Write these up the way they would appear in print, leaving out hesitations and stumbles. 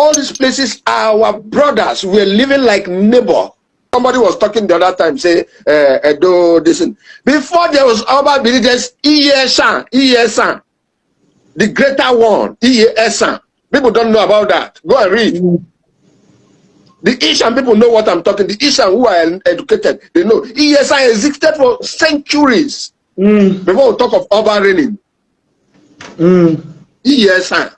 all these places are our brothers. We're living like neighbor. Somebody was talking the other time, say, Edo, this. Before there was Oba Bini, there's ESAN, the greater one, ESAN. People don't know about that. Go and read. The Ishan people know what I'm talking. The Ishan who are educated, they know. ESAN existed for centuries. Before we talk of Oba reigning. ESAN.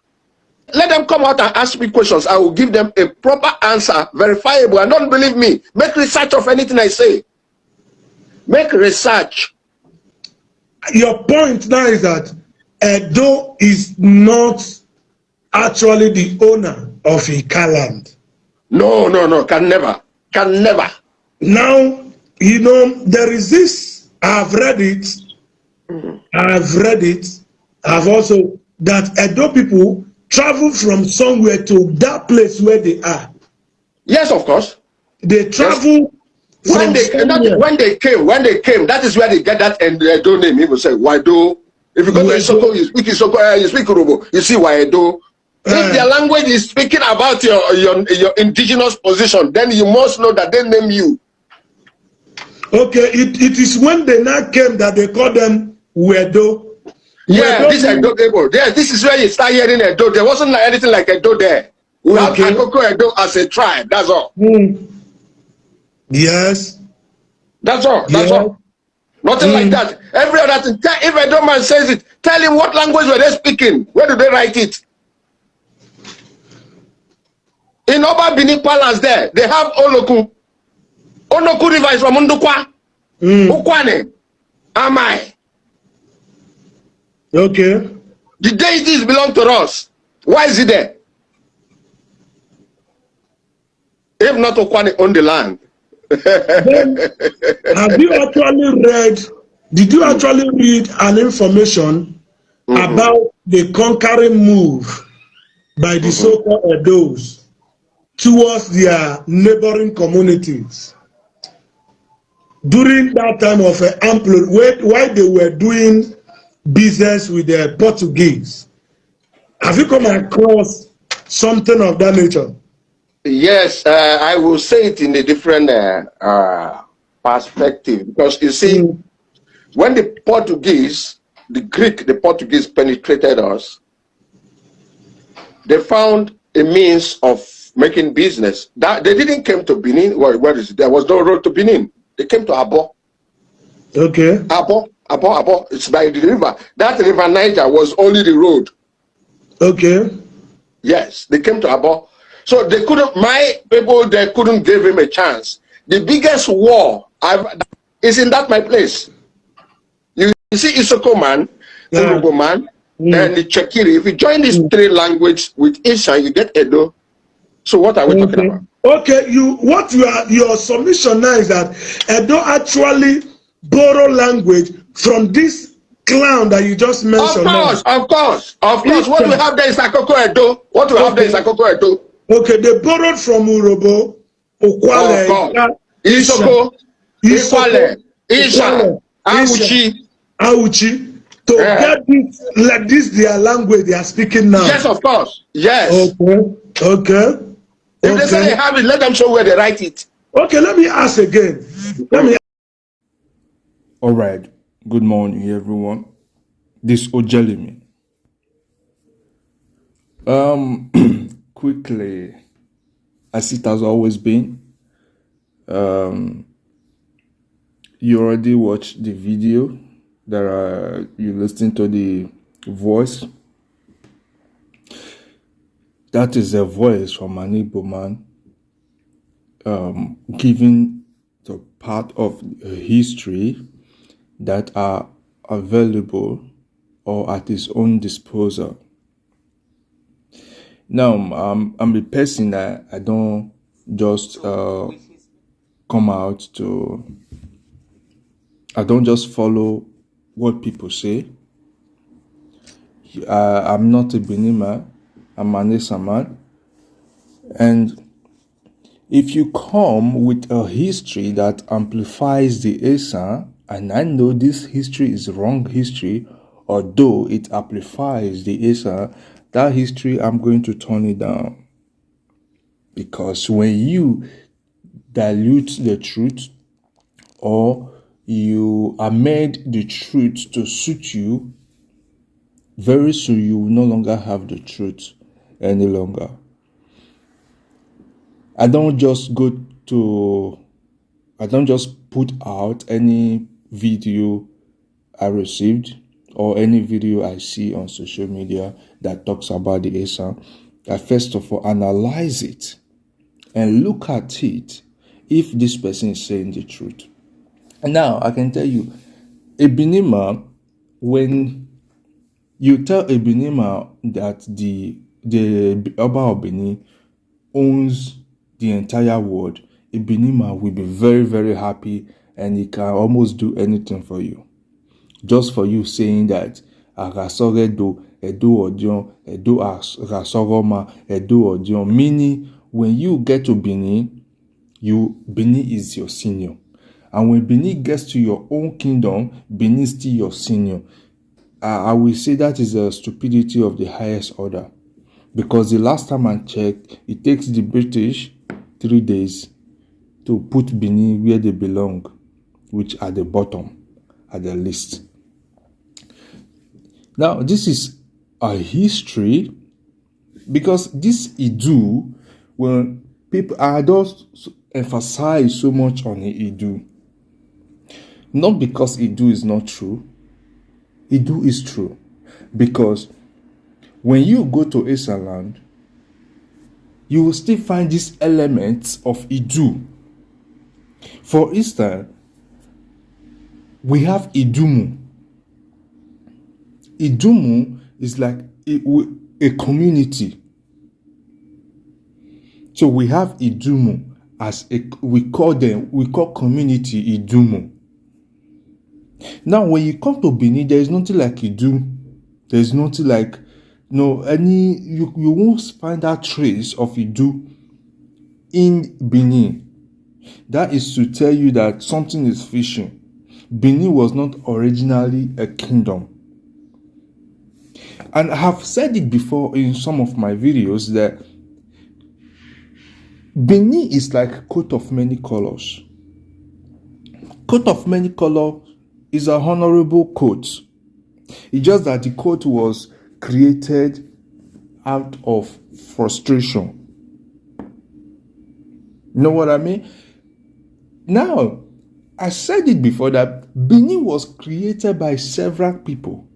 Let them come out and ask me questions. I will give them a proper answer, verifiable. And don't believe me. Make research of anything I say. Make research. Your point now is that Edo is not actually the owner of Ikaland. No. Can never. Now, you know, there is this. I've read it. I've also that Edo people travel from somewhere to that place where they are. Yes, of course. They travel. Yes. When they came, that is where they get that Edo name. People say Wado. If you go to Isoko, you speak Isoko, you speak Urobo, you see Wado. If their language is speaking about your indigenous position, then you must know that they name you. Okay, it is when they now came that they call them Wedo. Yeah, this Edo people. Yeah, this is where you start hearing Edo. There wasn't like anything like Edo there. We have Akoko Edo as a tribe. That's all. Yes. That's all. That's all. Nothing like that. Every other thing. If Edo man says it, tell him what language were they speaking. Where do they write it? In Oba Bini Palace there, they have Oloku. Onoku River is from Undukwa. Ukwane. Amai. Okay. The deities belong to us. Why is it there? If not Ukwane on the land. Then, have you actually read, did you actually read an information about the conquering move by the so-called Edos towards their neighboring communities during that time of while they were doing business with the Portuguese? Have you come across something of that nature? Yes, I will say it in a different perspective, because you see, when the Portuguese penetrated us, they found a means of making business. That they didn't come to Benin. Where is it? There was no road to Benin. They came to Abo. Okay. Abo. It's by the river. That river Niger was only the road. Okay. Yes, they came to Abo. So they couldn't. My people, they couldn't give him a chance. The biggest war is in my place. You see, Isoko man, Urubo man, and the Chekiri. If you join these three languages with Ishan, you get Edo. So what are we talking about? Okay, your submission now is that Edo actually borrow language from this clown that you just mentioned. Of course. What we have there is Akoko Edo. Okay, they borrowed from Urobo, Okwale, Isoko, Ikwale, Isha, Auchi, to get this their language they are speaking now. Yes, of course. Yes. Okay. If they say they have it, let them show where they write it. Okay, let me ask again. All right. Good morning, everyone. This Ojelimi. Quickly, as it has always been, you already watched the video that you listened to the voice. That is a voice from an Igbo man giving the part of history that are available or at his own disposal. Now, I'm a person that I don't just come out to. I don't just follow what people say. I'm not a Benin man. I'm an ESAN man. And if you come with a history that amplifies the ESAN, and I know this history is wrong history, although it amplifies the ESAN, that history, I'm going to turn it down. Because when you dilute the truth or you amend the truth to suit you, very soon you will no longer have the truth any longer. I don't just put out any video I received or any video I see on social media that talks about the ESAN. I first of all analyze it and look at it if this person is saying the truth. And now I can tell you, a Benima, when you tell a Benima that the Oba of Benin owns the entire world, a Benima will be very, very happy and he can almost do anything for you. Just for you saying that Agasoredo, Edo Odion, Edo Rasoroma, Edo Odion, meaning when you get to Benin, Benin is your senior. And when Benin gets to your own kingdom, Benin is still your senior. I will say that is a stupidity of the highest order. Because the last time I checked, it takes the British 3 days to put Benin where they belong, which are the bottom at the list. Now, this is a history because this Idu, when people are just emphasize so much on the Idu, not because Idu is not true. Idu is true because when you go to ESAN land, you will still find these elements of Idu. For instance, we have Idumu. Idumu is like a community. So we have Idumu as we call community Idumu. Now, when you come to Benin, there is nothing like Idu. There is nothing like you won't find that trace of Idu in Benin. That is to tell you that something is fishing. Benin was not originally a kingdom. And I have said it before in some of my videos that Benin is like a coat of many colors. Coat of many colors is a honorable coat. It's just that the coat was created out of frustration. You know what I mean? Now, I said it before that Benin was created by several people.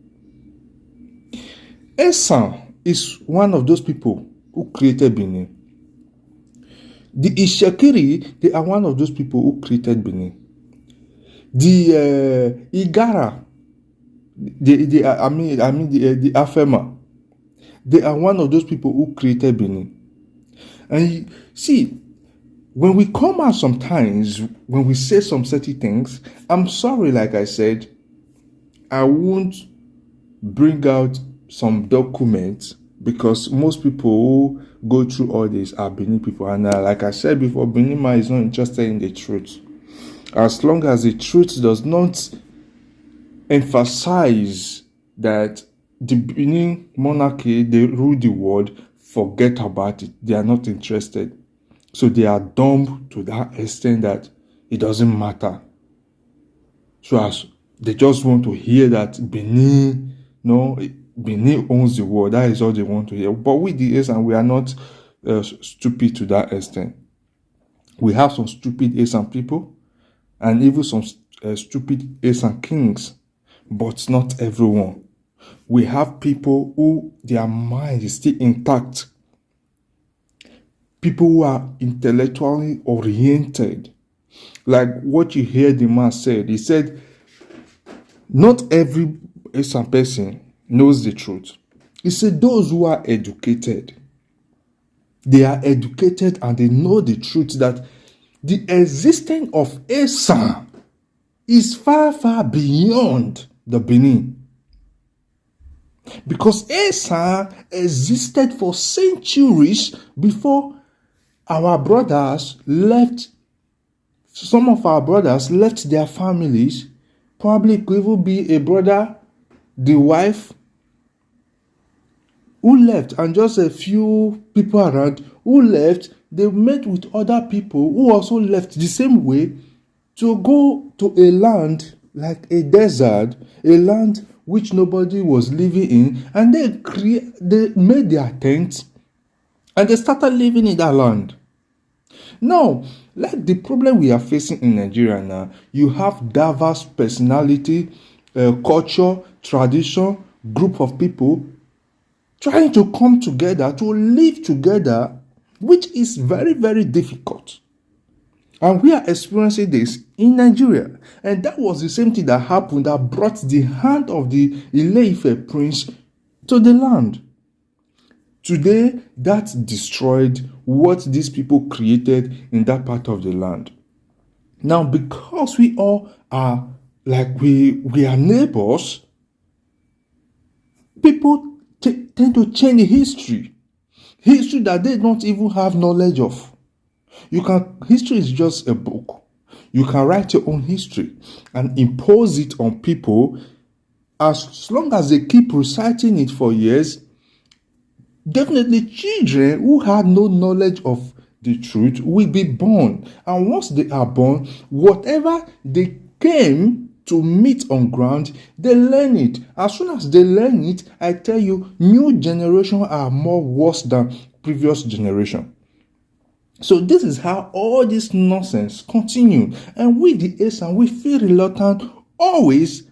ESAN is one of those people who created Benin. The Ishakiri, they are one of those people who created Benin. The Igara, the Afema, they are one of those people who created Benin. And see, when we come out sometimes, when we say some certain things, I'm sorry, like I said, I won't bring out some documents because most people who go through all this are Benin people. And like I said before, Benin man is not interested in the truth. As long as the truth does not emphasize that the Benin monarchy, they rule the world, forget about it. They are not interested. So they are dumb to that extent that it doesn't matter. So as they just want to hear that Benin owns the world. That is all they want to hear. But with the ESAN, we are not stupid to that extent. We have some stupid ESAN people and even some stupid ESAN kings, but not everyone. We have people who their mind is still intact. People who are intellectually oriented. Like what you hear the man said. He said, not every ESAN person knows the truth. He said those who are educated, they are educated and they know the truth that the existence of ESAN is far, far beyond the Benin. Because ESAN existed for centuries before our brothers left. Some of our brothers left their families. Probably it could even be a brother, the wife, who left, and just a few people around who left they met with other people who also left the same way to go to a land like a desert, a land which nobody was living in, and they made their tents and they started living in that land. Now, like the problem we are facing in Nigeria now, you have diverse personality, culture, tradition, group of people trying to come together to live together, which is very, very difficult. And we are experiencing this in Nigeria. And that was the same thing that happened that brought the hand of the Ile-Ife prince to the land. Today, that destroyed what these people created in that part of the land. Now, because we all are like we are neighbors, people tend to change history that they don't even have knowledge of. History is just a book. You can write your own history and impose it on people. As long as they keep reciting it for years, definitely children who had no knowledge of the truth will be born. And once they are born, whatever they came to meet on ground, they learn it. As soon as they learn it, I tell you, new generation are more worse than previous generation. So this is how all this nonsense continue. And with the ESAN, we feel reluctant always,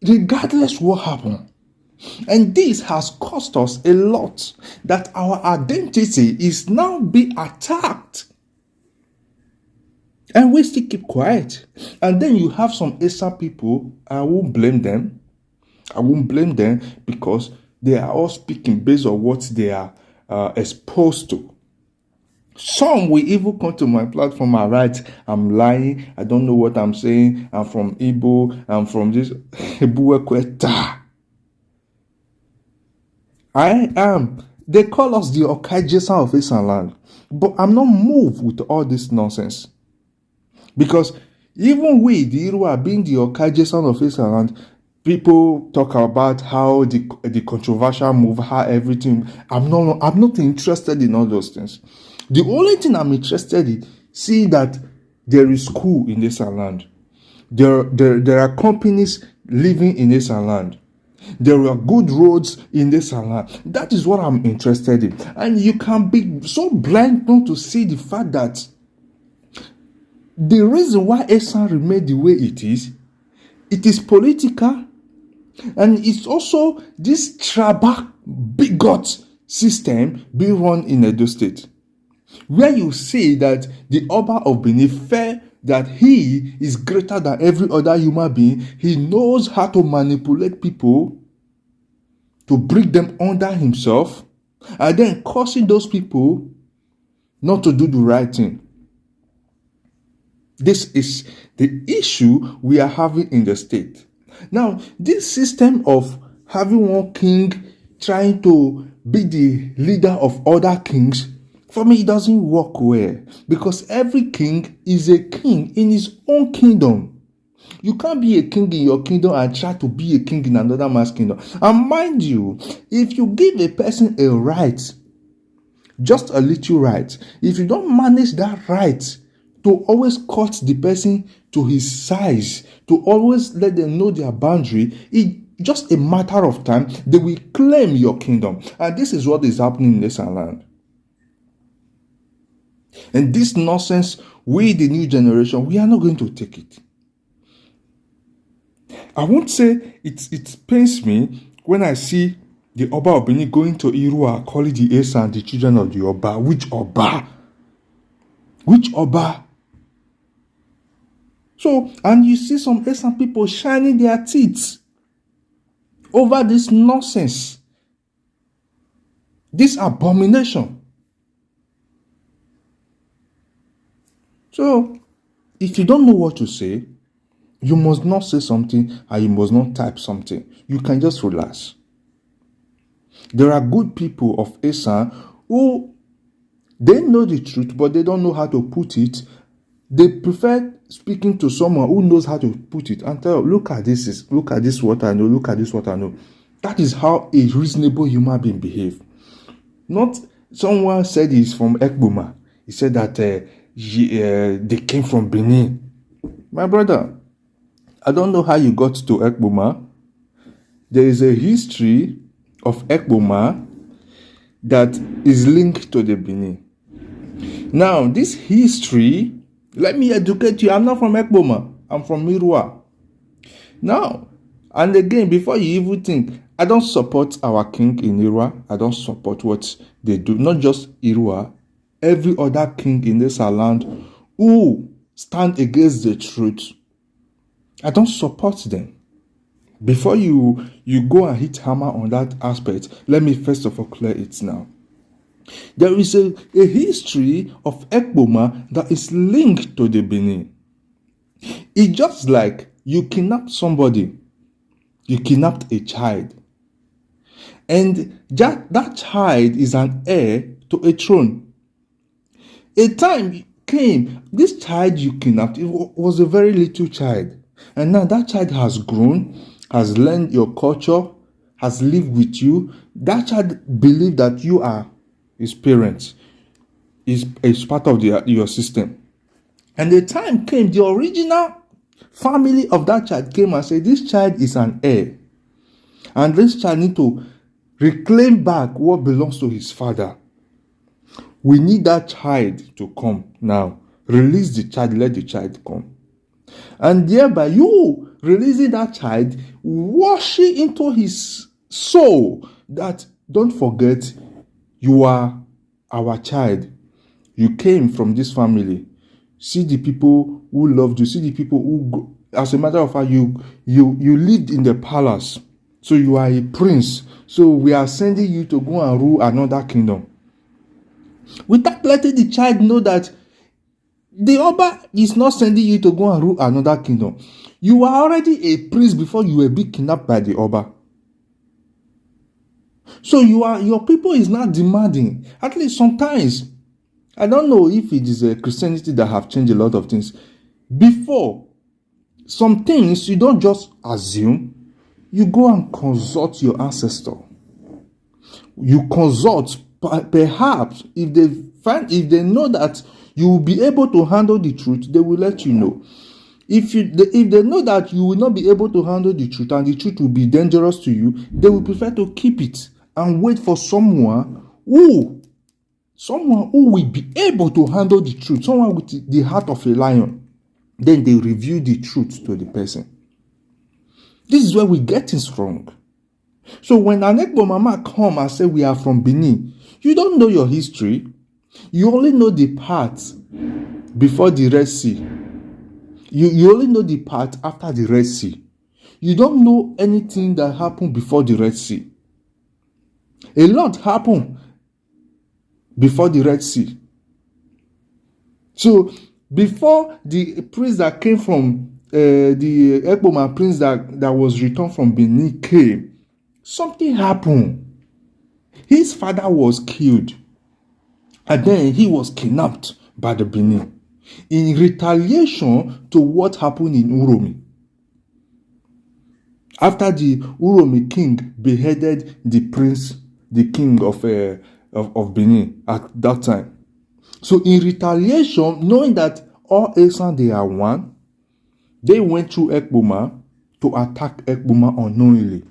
regardless what happened. And this has cost us a lot, that our identity is now being attacked. And we still keep quiet. And then you have some ESAN people, I won't blame them. I won't blame them because they are all speaking based on what they are exposed to. Some will even come to my platform and write, I'm lying, I don't know what I'm saying, I'm from Igbo, I'm from this. I am. They call us the Okajesan of ESAN land. But I'm not moved with all this nonsense. Because even we, the Irua, being the Okajesan of ESAN land, people talk about how the controversial move, how everything. I'm not interested in all those things. The only thing I'm interested in, see that there is school in ESAN land. There are companies living in ESAN land. There are good roads in ESAN land. That is what I'm interested in. And you can be so blind not to see the fact that the reason why ESAN remained the way it is political, and it's also this tribal bigot system being run in Edo State, where you see that the Oba of Benin felt that he is greater than every other human being. He knows how to manipulate people to bring them under himself, and then causing those people not to do the right thing. This is the issue we are having in the state. Now, this system of having one king trying to be the leader of other kings, for me, it doesn't work well, because every king is a king in his own kingdom. You can't be a king in your kingdom and try to be a king in another man's kingdom. And mind you, if you give a person a right, just a little right, if you don't manage that right to always cut the person to his size, to always let them know their boundary, it's just a matter of time, they will claim your kingdom. And this is what is happening in this land. And this nonsense, we, the new generation, we are not going to take it. I won't say it pains me when I see the Oba of Benin going to Irua, calling the ESAN the children of the Oba. Which Oba? Which Oba? So, and you see some ESAN people shining their teeth over this nonsense, this abomination. So, if you don't know what to say, you must not say something and you must not type something. You can just relax. There are good people of ESAN who, they know the truth, but they don't know how to put it. They prefer speaking to someone who knows how to put it and tell, look at this, look at this what I know, look at this what I know. That is how a reasonable human being behave. Not someone said he's from Ekboma. He said that they came from Benin. My brother, I don't know how you got to Ekboma. There is a history of Ekboma that is linked to the Benin. Now, this history, let me educate you. I'm not from Ekboma. I'm from Irua. Now, and again, before you even think, I don't support our king in Irua. I don't support what they do. Not just Irua. Every other king in this land who stand against the truth, I don't support them. Before you go and hit hammer on that aspect, let me first of all clear it now. There is a history of Ekboma that is linked to the Benin. It's just like you kidnapped somebody, you kidnapped a child, and that child is an heir to a throne. A time came, this child you kidnapped, it was a very little child, and now that child has grown, has learned your culture, has lived with you. That child believes that you are his parents, is part of your system. And the time came, the original family of that child came and said, this child is an heir, and this child need to reclaim back what belongs to his father. We need that child to come now. Release the child, let the child come. And thereby you releasing that child, wash it into his soul that, don't forget, you are our child. You came from this family. See the people who loved you. See the people who, as a matter of fact, you lived in the palace. So you are a prince. So we are sending you to go and rule another kingdom. Without letting the child know that the Oba is not sending you to go and rule another kingdom. You are already a prince before you were being kidnapped by the Oba. So your people is not demanding. At least sometimes, I don't know if it is a Christianity that have changed a lot of things. Before, some things you don't just assume. You go and consult your ancestor. You consult, perhaps if they know that you will be able to handle the truth, they will let you know. If they know that you will not be able to handle the truth and the truth will be dangerous to you, they will prefer to keep it and wait for someone who will be able to handle the truth, someone with the heart of a lion. Then they reveal the truth to the person. This is where we get things wrong. So when an Ekbo Mama come and say we are from Benin, you don't know your history. You only know the part before the Red Sea. You only know the part after the Red Sea. You don't know anything that happened before the Red Sea. A lot happened before the Red Sea. So before the prince that came from the Ekboma prince that was returned from Benin came, something happened. His father was killed, and then he was kidnapped by the Benin in retaliation to what happened in Uromi. After the Uromi king beheaded the prince, the king of Benin at that time. So in retaliation, knowing that all ESAN they are one, they went through Ekboma to attack Ekboma unknowingly.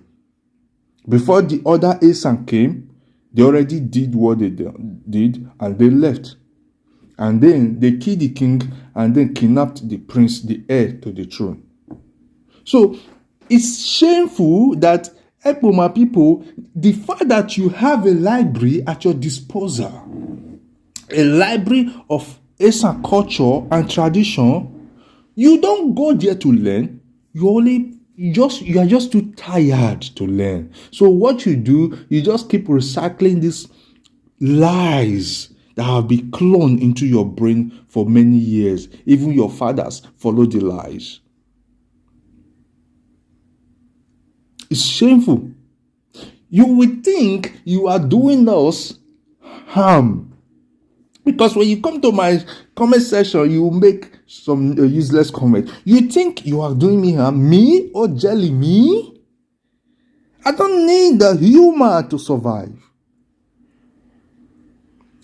Before the other ESAN came, they already did what they did and they left. And then they killed the king and then kidnapped the prince, the heir to the throne. So it's shameful that Ekboma people, the fact that you have a library at your disposal, a library of ESAN culture and tradition, you don't go there to learn. You are just too tired to learn. So what you do, you just keep recycling these lies that have been cloned into your brain for many years. Even your fathers follow the lies. It's shameful. You would think you are doing us harm. Because when you come to my comment section, you make some useless comment. You think you are doing me harm? Me? Or jelly me? I don't need the humor to survive.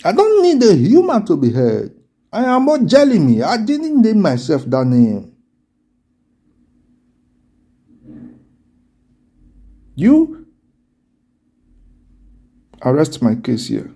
I don't need a human to be heard. I am not jelly me. I didn't name myself that name. You arrest my case here.